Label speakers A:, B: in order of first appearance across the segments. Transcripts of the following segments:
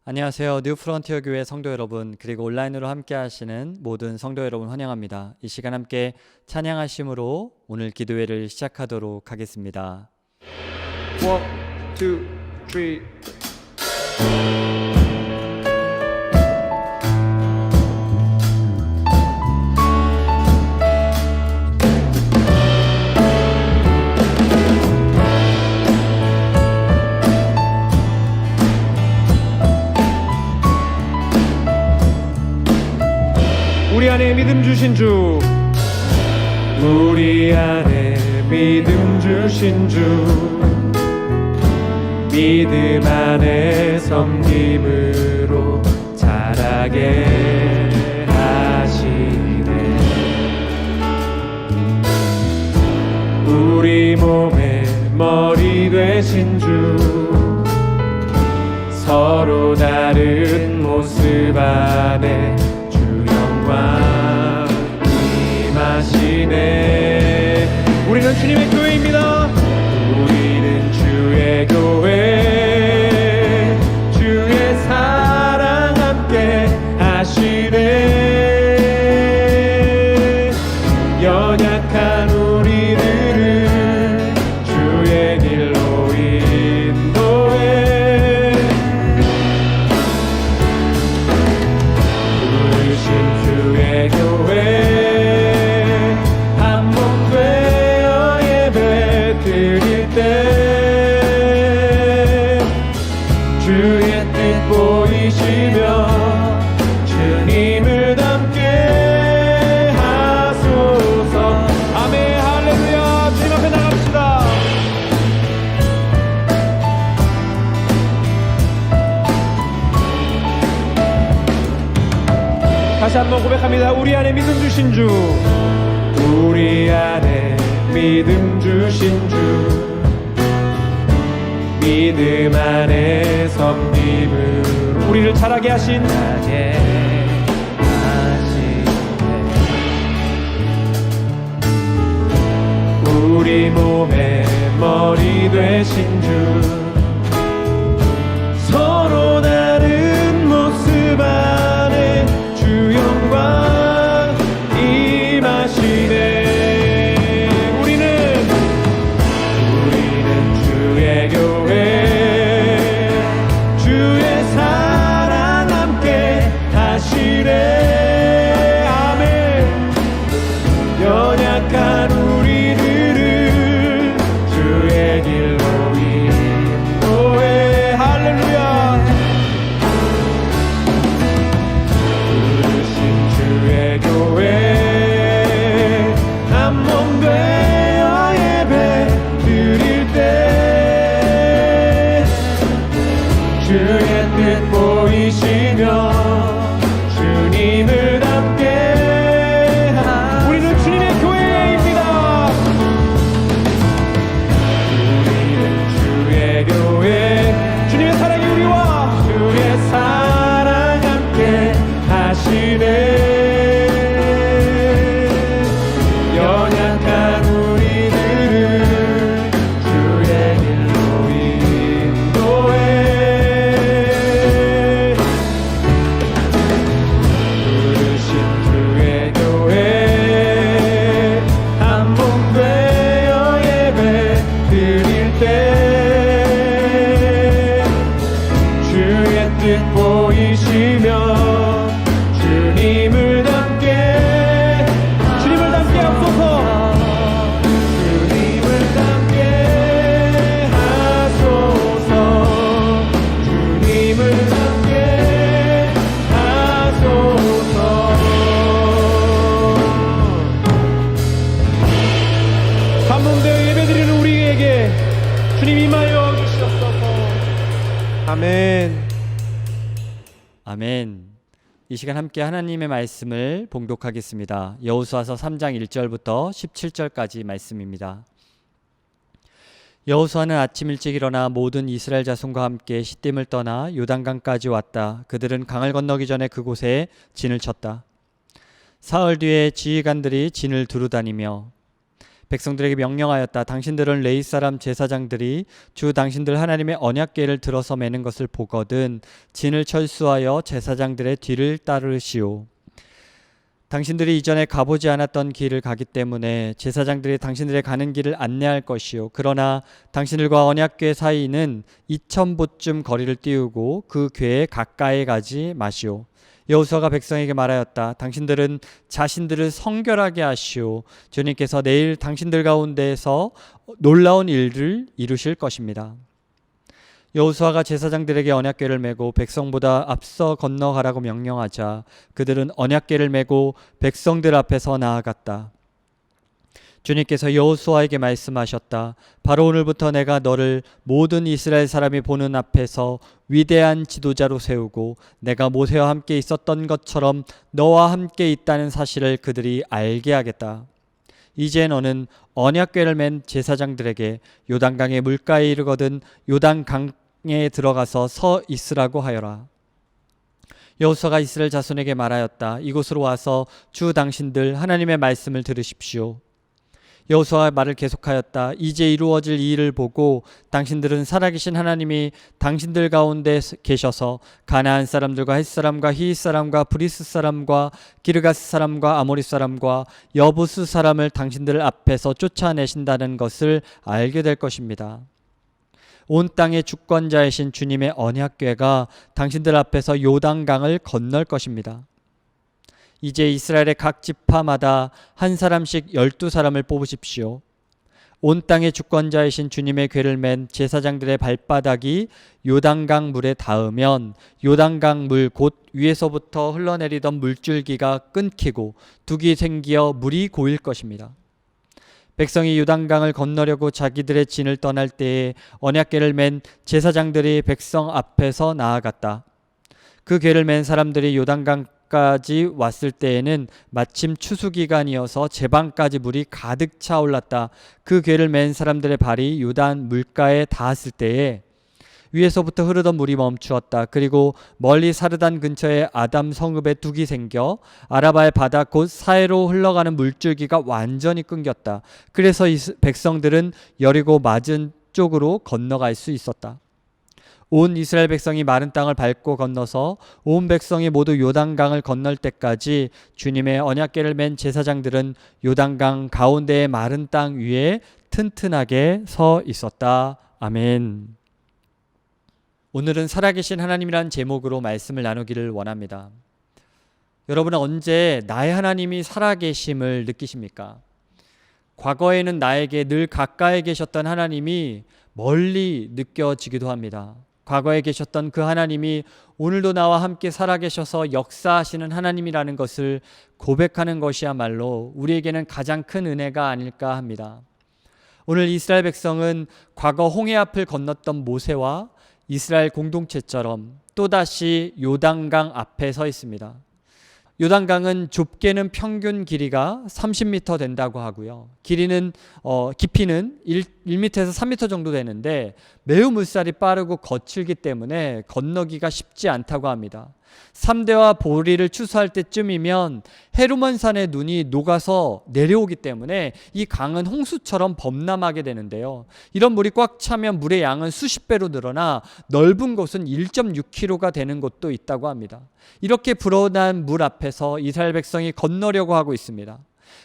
A: 안녕하세요. 뉴프론티어 교회 성도 여러분, 그리고 온라인으로 함께 하시는 모든 성도 여러분 환영합니다. 이 시간 함께 찬양하심으로 오늘 기도회를 시작하도록 하겠습니다.
B: 1, 2, 3. 우리 안에 믿음 주신 주, 우리 안에 믿음 주신 주, 믿음 안에 섬김으로 자라게 하시네. 우리 몸의 머리 되신 주, 서로 다른 모습 안에 임하시네. 우리는 주님의 교회입니다. 우리는 주의 교회, 주의 사랑 함께 하시네. 연약한 우리들을 주의 길로 인도해. 부르신 주의 교회, 주의 뜻 보이시며 주님을 닮게 하소서. 아멘. 할렐루야. 주님 앞에 나갑시다. 다시 한번 고백합니다. 우리 안에 믿음 주신 주, 우리 안에 믿음 주신 주, 믿음 안에 섬김으로 우리를 자라게 하신 우리 몸의 머리 되신 주, 서로 다른 모습 안에 주 영광 임하시네. 연약한 우리들을 주의 길로 인도해. 할렐루야. 부르신 주의 교회, 한 몸 되어 예배 드릴 때 주의 뜻 보이시며 주님을 닮게. 연약한 우리들을 주의 길로 인도해. 부르신 주의 교회, 한 몸 되어 예배 드릴 때 주의 뜻 보이시며 주님을 닮게, 주님을 닮게 하소서. 주님을 닮게 하소서. 주님을 닮게 하소서. 한 몸 되어 예배드리는 우리에게 주님 임하여 주시옵소서. 아멘.
A: 아멘. 이 시간 함께 하나님의 말씀을 봉독하겠습니다. 여호수아서 3장 1절부터 17절까지 말씀입니다. 여호수아는 아침 일찍 일어나 모든 이스라엘 자손과 함께 시딤을 떠나 요단강까지 왔다. 그들은 강을 건너기 전에 그곳에 진을 쳤다. 사흘 뒤에 지휘관들이 진을 두루다니며 백성들에게 명령하였다. 당신들은 레위 사람 제사장들이 주 당신들 하나님의 언약궤를 들어서 매는 것을 보거든 진을 철수하여 제사장들의 뒤를 따르시오. 당신들이 이전에 가보지 않았던 길을 가기 때문에 제사장들이 당신들의 가는 길을 안내할 것이요. 그러나 당신들과 언약궤 사이는 2000보쯤 거리를 띄우고 그 궤에 가까이 가지 마시오. 여호수아가 백성에게 말하였다. 당신들은 자신들을 성결하게 하시오. 주님께서 내일 당신들 가운데에서 놀라운 일을 이루실 것입니다. 여호수아가 제사장들에게 언약궤를 메고 백성보다 앞서 건너가라고 명령하자 그들은 언약궤를 메고 백성들 앞에서 나아갔다. 주님께서 여호수아에게 말씀하셨다. 바로 오늘부터 내가 너를 모든 이스라엘 사람이 보는 앞에서 위대한 지도자로 세우고 내가 모세와 함께 있었던 것처럼 너와 함께 있다는 사실을 그들이 알게 하겠다. 이제 너는 언약궤를 맨 제사장들에게 요단강의 물가에 이르거든 요단강에 들어가서 서 있으라고 하여라. 여호수아가 이스라엘 자손에게 말하였다. 이곳으로 와서 주 당신들 하나님의 말씀을 들으십시오. 여호수아가 말을 계속하였다. 이제 이루어질 이 일을 보고 당신들은 살아계신 하나님이 당신들 가운데 계셔서 가나안 사람들과 헷 사람과 히윗 사람과 브리스 사람과 기르가스 사람과 아모리 사람과 여부스 사람을 당신들 앞에서 쫓아내신다는 것을 알게 될 것입니다. 온 땅의 주권자이신 주님의 언약궤가 당신들 앞에서 요단강을 건널 것입니다. 이제 이스라엘의 각 지파마다 한 사람씩 12사람을 뽑으십시오. 온 땅의 주권자이신 주님의 궤를 맨 제사장들의 발바닥이 요단강 물에 닿으면 요단강 물 곧 위에서부터 흘러내리던 물줄기가 끊기고 둑이 생기어 물이 고일 것입니다. 백성이 요단강을 건너려고 자기들의 진을 떠날 때에 언약궤를 맨 제사장들이 백성 앞에서 나아갔다. 그 궤를 맨 사람들이 요단강까지 왔을 때에는 마침 추수기간이어서 제방까지 물이 가득 차 올랐다. 그 궤를 맨 사람들의 발이 요단 물가에 닿았을 때에 위에서부터 흐르던 물이 멈추었다. 그리고 멀리 사르단 근처에 아담 성읍에 둑이 생겨 아라바의 바다 곧 사해로 흘러가는 물줄기가 완전히 끊겼다. 그래서 이 백성들은 여리고 맞은 쪽으로 건너갈 수 있었다. 온 이스라엘 백성이 마른 땅을 밟고 건너서 온 백성이 모두 요단강을 건널 때까지 주님의 언약궤를 맨 제사장들은 요단강 가운데의 마른 땅 위에 튼튼하게 서 있었다. 아멘. 오늘은 살아계신 하나님이라는 제목으로 말씀을 나누기를 원합니다. 여러분은 언제 나의 하나님이 살아계심을 느끼십니까? 과거에는 나에게 늘 가까이 계셨던 하나님이 멀리 느껴지기도 합니다. 과거에 계셨던 그 하나님이 오늘도 나와 함께 살아계셔서 역사하시는 하나님이라는 것을 고백하는 것이야말로 우리에게는 가장 큰 은혜가 아닐까 합니다. 오늘 이스라엘 백성은 과거 홍해 앞을 건넜던 모세와 이스라엘 공동체처럼 또다시 요단강 앞에 서 있습니다. 요단강은 좁게는 평균 길이가 30m 된다고 하고요. 깊이는 1m에서 3m 정도 되는데 매우 물살이 빠르고 거칠기 때문에 건너기가 쉽지 않다고 합니다. 3대와 보리를 추수할 때쯤이면 헤르몬산의 눈이 녹아서 내려오기 때문에 이 강은 홍수처럼 범람하게 되는데요. 이런 물이 꽉 차면 물의 양은 수십 배로 늘어나 넓은 곳은 1.6km가 되는 곳도 있다고 합니다. 이렇게 불어난 물 앞에서 이스라엘 백성이 건너려고 하고 있습니다.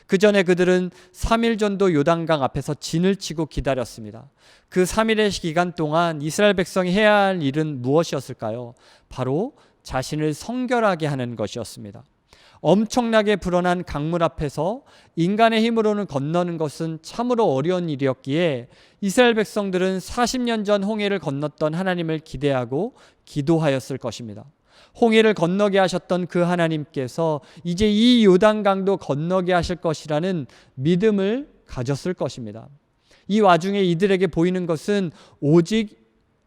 A: 그 전에 그들은 3일 정도 요단강 앞에서 진을 치고 기다렸습니다. 그 3일의 기간 동안 이스라엘 백성이 해야 할 일은 무엇이었을까요? 바로 자신을 성결하게 하는 것이었습니다. 엄청나게 불어난 강물 앞에서 인간의 힘으로는 건너는 것은 참으로 어려운 일이었기에 이스라엘 백성들은 40년 전 홍해를 건넜던 하나님을 기대하고 기도하였을 것입니다. 홍해를 건너게 하셨던 그 하나님께서 이제 이 요단강도 건너게 하실 것이라는 믿음을 가졌을 것입니다. 이 와중에 이들에게 보이는 것은 오직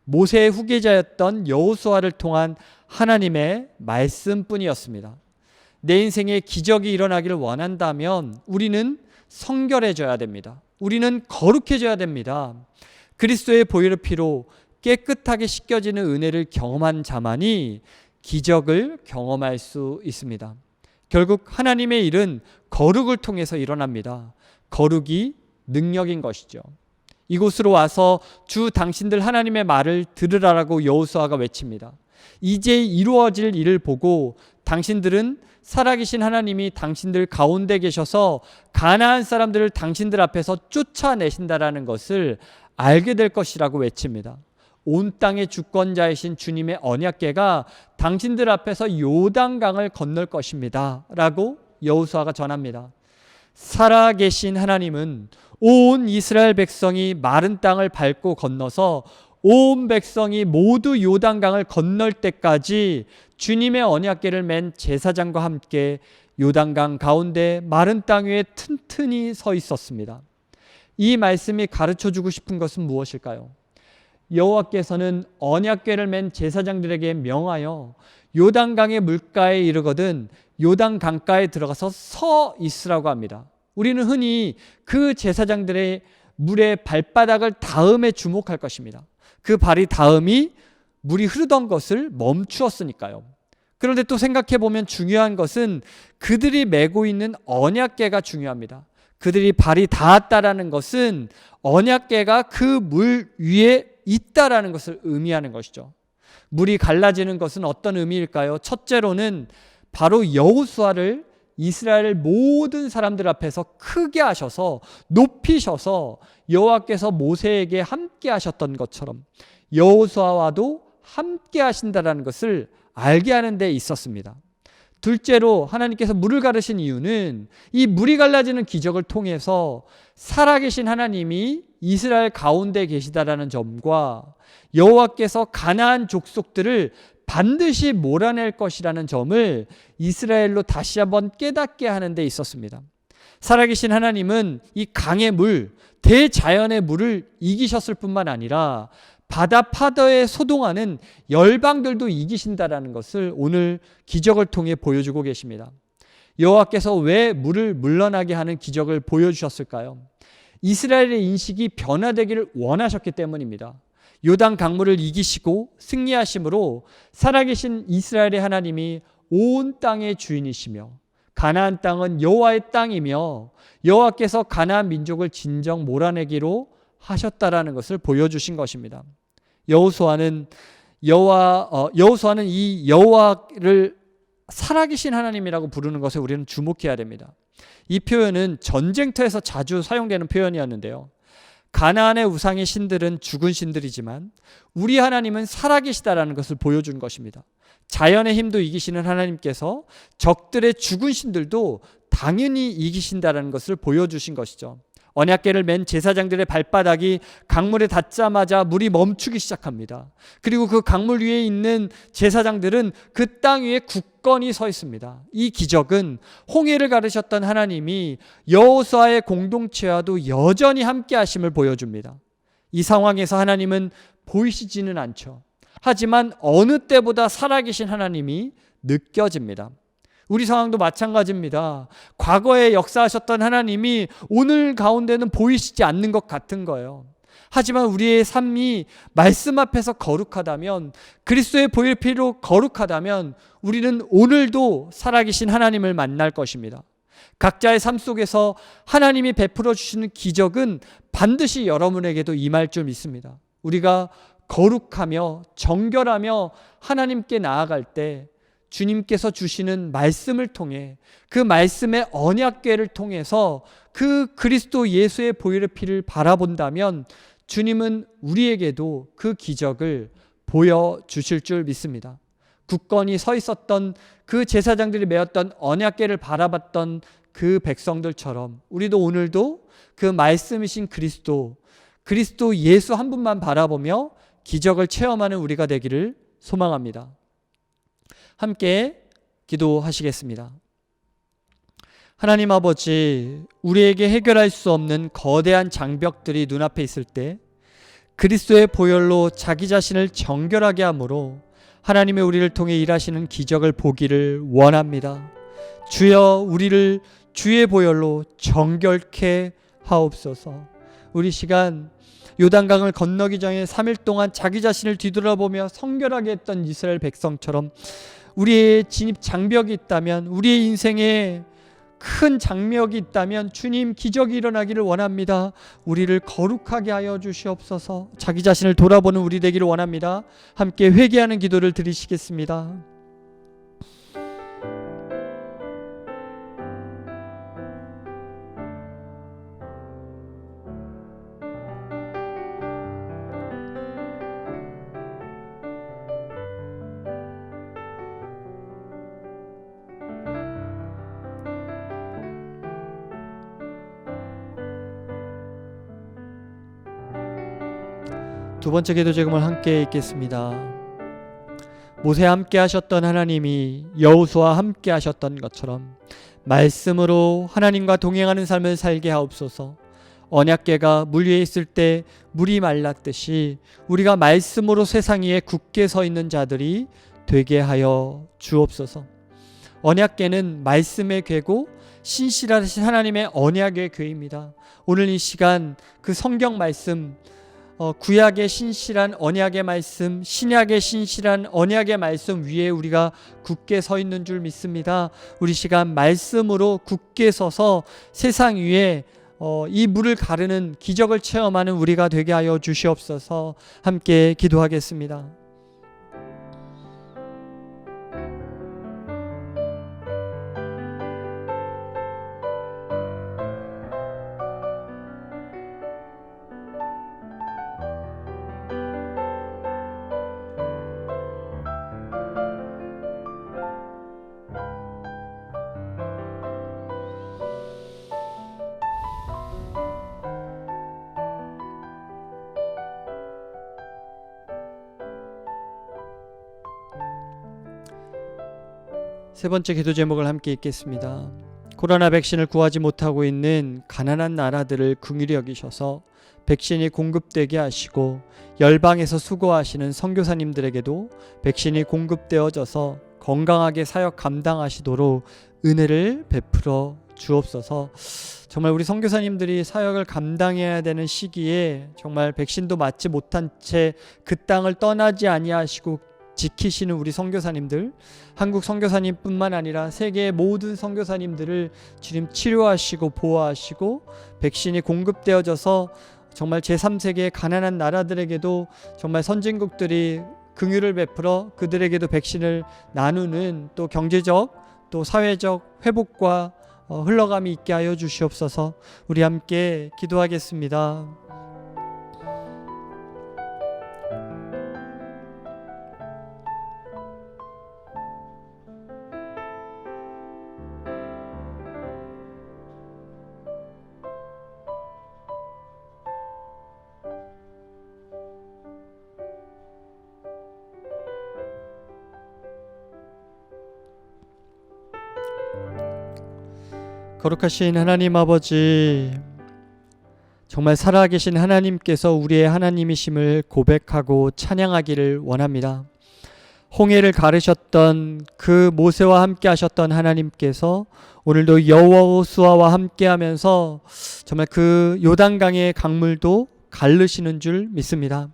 A: 모세의 후계자였던 여호수아를 통한 하나님의 말씀뿐이었습니다. 내 인생에 기적이 일어나기를 원한다면 우리는 성결해져야 됩니다. 우리는 거룩해져야 됩니다. 그리스도의 보혈의 피로 깨끗하게 씻겨지는 은혜를 경험한 자만이 기적을 경험할 수 있습니다. 결국 하나님의 일은 거룩을 통해서 일어납니다. 거룩이 능력인 것이죠. 이곳으로 와서 주 당신들 하나님의 말을 들으라라고 여호수아가 외칩니다. 이제 이루어질 일을 보고 당신들은 살아계신 하나님이 당신들 가운데 계셔서 가나안 사람들을 당신들 앞에서 쫓아내신다라는 것을 알게 될 것이라고 외칩니다. 온 땅의 주권자이신 주님의 언약궤가 당신들 앞에서 요단강을 건널 것입니다 라고 여호수아가 전합니다. 살아계신 하나님은 온 이스라엘 백성이 마른 땅을 밟고 건너서 온 백성이 모두 요단강을 건널 때까지 주님의 언약궤를 맨 제사장과 함께 요단강 가운데 마른 땅 위에 튼튼히 서 있었습니다. 이 말씀이 가르쳐주고 싶은 것은 무엇일까요? 여호와께서는 언약궤를 맨 제사장들에게 명하여 요단강의 물가에 이르거든 요단 강가에 들어가서 서 있으라고 합니다. 우리는 흔히 그 제사장들의 물의 발바닥을 닿음에 주목할 것입니다. 그 발이 닿음이 물이 흐르던 것을 멈추었으니까요. 그런데 또 생각해 보면 중요한 것은 그들이 메고 있는 언약궤가 중요합니다. 그들이 발이 닿았다라는 것은 언약궤가 그 물 위에 있다라는 것을 의미하는 것이죠. 물이 갈라지는 것은 어떤 의미일까요? 첫째로는 바로 여호수아를 이스라엘 모든 사람들 앞에서 크게 하셔서 높이셔서 여호와께서 모세에게 함께 하셨던 것처럼 여호수아와도 함께 하신다라는 것을 알게 하는 데 있었습니다. 둘째로 하나님께서 물을 가르신 이유는 이 물이 갈라지는 기적을 통해서 살아계신 하나님이 이스라엘 가운데 계시다라는 점과 여호와께서 가나안 족속들을 반드시 몰아낼 것이라는 점을 이스라엘로 다시 한번 깨닫게 하는 데 있었습니다. 살아계신 하나님은 이 강의 물, 대자연의 물을 이기셨을 뿐만 아니라 바다 파도에 소동하는 열방들도 이기신다라는 것을 오늘 기적을 통해 보여주고 계십니다. 여호와께서 왜 물을 물러나게 하는 기적을 보여주셨을까요? 이스라엘의 인식이 변화되기를 원하셨기 때문입니다. 요단 강물을 이기시고 승리하심으로 살아계신 이스라엘의 하나님이 온 땅의 주인이시며 가나안 땅은 여호와의 땅이며 여호와께서 가나안 민족을 진정 몰아내기로 하셨다라는 것을 보여주신 것입니다. 여호수아는 이 여호와를 살아계신 하나님이라고 부르는 것에 우리는 주목해야 됩니다. 이 표현은 전쟁터에서 자주 사용되는 표현이었는데요. 가나안의 우상의 신들은 죽은 신들이지만 우리 하나님은 살아계시다라는 것을 보여준 것입니다. 자연의 힘도 이기시는 하나님께서 적들의 죽은 신들도 당연히 이기신다라는 것을 보여주신 것이죠. 언약궤를 맨 제사장들의 발바닥이 강물에 닿자마자 물이 멈추기 시작합니다. 그리고 그 강물 위에 있는 제사장들은 그 땅 위에 굳건히 서 있습니다. 이 기적은 홍해를 가르셨던 하나님이 여호수아의 공동체와도 여전히 함께 하심을 보여줍니다. 이 상황에서 하나님은 보이시지는 않죠. 하지만 어느 때보다 살아계신 하나님이 느껴집니다. 우리 상황도 마찬가지입니다. 과거에 역사하셨던 하나님이 오늘 가운데는 보이시지 않는 것 같은 거예요. 하지만 우리의 삶이 말씀 앞에서 거룩하다면, 그리스도의 보혈 피로 거룩하다면 우리는 오늘도 살아계신 하나님을 만날 것입니다. 각자의 삶 속에서 하나님이 베풀어 주시는 기적은 반드시 여러분에게도 임할 줄 믿습니다. 우리가 거룩하며 정결하며 하나님께 나아갈 때 주님께서 주시는 말씀을 통해 그 말씀의 언약궤를 통해서 그 그리스도 예수의 보혈의 피를 바라본다면 주님은 우리에게도 그 기적을 보여주실 줄 믿습니다. 굳건히 서 있었던 그 제사장들이 메었던 언약궤를 바라봤던 그 백성들처럼 우리도 오늘도 그 말씀이신 그리스도 예수 한 분만 바라보며 기적을 체험하는 우리가 되기를 소망합니다. 함께 기도하시겠습니다. 하나님 아버지, 우리에게 해결할 수 없는 거대한 장벽들이 눈앞에 있을 때 그리스도의 보혈로 자기 자신을 정결하게 함으로 하나님의 우리를 통해 일하시는 기적을 보기를 원합니다. 주여, 우리를 주의 보혈로 정결케 하옵소서. 우리 시간 요단강을 건너기 전에 3일 동안 자기 자신을 뒤돌아보며 성결하게 했던 이스라엘 백성처럼 우리의 진입 장벽이 있다면, 우리의 인생에 큰 장벽이 있다면 주님 기적이 일어나기를 원합니다. 우리를 거룩하게 하여 주시옵소서. 자기 자신을 돌아보는 우리 되기를 원합니다. 함께 회개하는 기도를 드리시겠습니다. 두 번째 기도 제목을 함께 읽겠습니다. 모세와 함께 하셨던 하나님이 여호수아와 함께 하셨던 것처럼 말씀으로 하나님과 동행하는 삶을 살게 하옵소서. 언약궤가 물 위에 있을 때 물이 말랐듯이 우리가 말씀으로 세상 위에 굳게 서 있는 자들이 되게 하여 주옵소서. 언약궤는 말씀의 궤고 신실하신 하나님의 언약의 궤입니다. 오늘 이 시간 그 성경 말씀, 구약의 신실한 언약의 말씀, 신약의 신실한 언약의 말씀 위에 우리가 굳게 서 있는 줄 믿습니다. 우리 시간 말씀으로 굳게 서서 세상 위에 이 물을 가르는 기적을 체험하는 우리가 되게 하여 주시옵소서. 함께 기도하겠습니다. 세 번째 기도 제목을 함께 읽겠습니다. 코로나 백신을 구하지 못하고 있는 가난한 나라들을 긍휼히 여기셔서 백신이 공급되게 하시고 열방에서 수고하시는 선교사님들에게도 백신이 공급되어져서 건강하게 사역 감당하시도록 은혜를 베풀어 주옵소서. 정말 우리 선교사님들이 사역을 감당해야 되는 시기에 정말 백신도 맞지 못한 채 그 땅을 떠나지 아니하시고 지키시는 우리 선교사님들, 한국 선교사님뿐만 아니라 세계의 모든 선교사님들을 주님 치료하시고 보호하시고 백신이 공급되어져서 정말 제3세계의 가난한 나라들에게도 정말 선진국들이 긍휼을 베풀어 그들에게도 백신을 나누는 또 경제적 또 사회적 회복과 흘러감이 있게 하여 주시옵소서. 우리 함께 기도하겠습니다. 거룩하신 하나님 아버지, 정말 살아계신 하나님께서 우리의 하나님이심을 고백하고 찬양하기를 원합니다. 홍해를 가르셨던 그 모세와 함께 하셨던 하나님께서 오늘도 여호수아와 함께 하면서 정말 그 요단강의 강물도 가르시는 줄 믿습니다.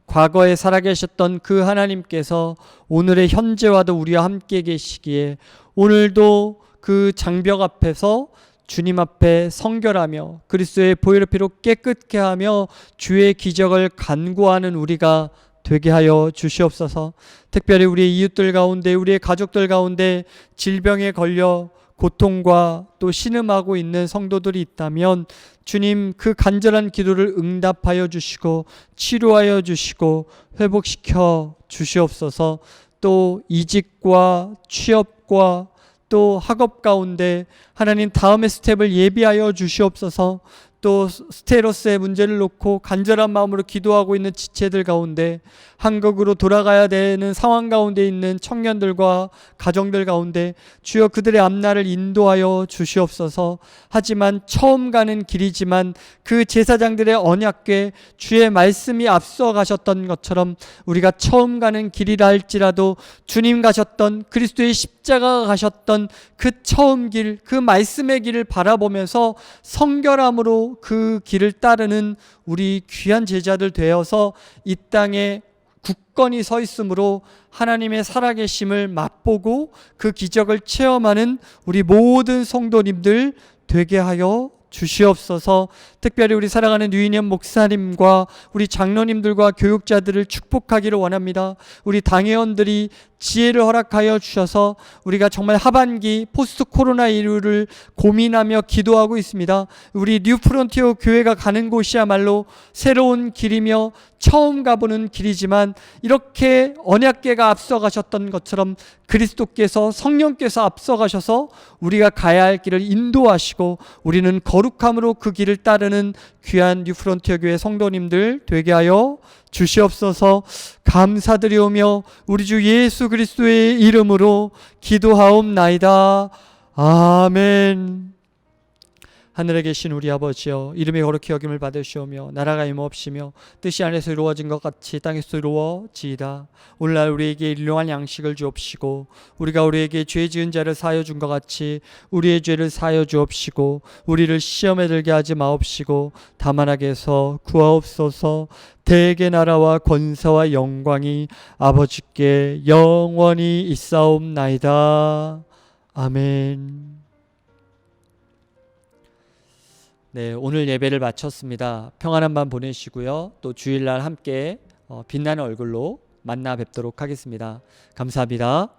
A: 과거에 살아계셨던 그 하나님께서 오늘의 현재와도 우리와 함께 계시기에 오늘도 그 장벽 앞에서 주님 앞에 성결하며 그리스도의 보혈의 피로 깨끗게 하며 주의 기적을 간구하는 우리가 되게 하여 주시옵소서. 특별히 우리의 이웃들 가운데, 우리의 가족들 가운데 질병에 걸려 고통과 또 신음하고 있는 성도들이 있다면 주님 그 간절한 기도를 응답하여 주시고 치료하여 주시고 회복시켜 주시옵소서. 또 이직과 취업과 또 학업 가운데 하나님 다음의 스텝을 예비하여 주시옵소서. 또 스테로스의 문제를 놓고 간절한 마음으로 기도하고 있는 지체들 가운데 한국으로 돌아가야 되는 상황 가운데 있는 청년들과 가정들 가운데 주여 그들의 앞날을 인도하여 주시옵소서. 하지만 처음 가는 길이지만 그 제사장들의 언약궤 주의 말씀이 앞서 가셨던 것처럼 우리가 처음 가는 길이라 할지라도 주님 가셨던 그리스도의 십자가가 가셨던 그 처음 길, 그 말씀의 길을 바라보면서 성결함으로 그 길을 따르는 우리 귀한 제자들 되어서 이 땅에 굳건히 서 있으므로 하나님의 살아계심을 맛보고 그 기적을 체험하는 우리 모든 성도님들 되게 하여 주시옵소서. 특별히 우리 사랑하는 유인현 목사님과 우리 장로님들과 교육자들을 축복하기를 원합니다. 우리 당회원들이 지혜를 허락하여 주셔서 우리가 정말 하반기 포스트 코로나 이후를 고민하며 기도하고 있습니다. 우리 뉴 프론티어 교회가 가는 곳이야말로 새로운 길이며 처음 가보는 길이지만 이렇게 언약궤가 앞서가셨던 것처럼 그리스도께서 성령께서 앞서가셔서 우리가 가야 할 길을 인도하시고 우리는 거룩함으로 그 길을 따르는 귀한 뉴 프론티어 교회 성도님들 되게 하여 주시옵소서. 감사드리오며 우리 주 예수 그리스도의 이름으로 기도하옵나이다. 아멘. 하늘에 계신 우리 아버지여, 이름이 거룩히 여김을 받으시오며 나라가 임하옵시며 뜻이 하늘에서 이루어진 것 같이 땅에서 이루어지이다. 오늘날 우리에게 일용할 양식을 주옵시고 우리가 우리에게 죄 지은 자를 사하여 준 것 같이 우리의 죄를 사하여 주옵시고 우리를 시험에 들게 하지 마옵시고 다만 악에서 구하옵소서. 대개 나라와 권세와 영광이 아버지께 영원히 있사옵나이다. 아멘. 네, 오늘 예배를 마쳤습니다. 평안한 밤 보내시고요. 또 주일날 함께 빛나는 얼굴로 만나 뵙도록 하겠습니다. 감사합니다.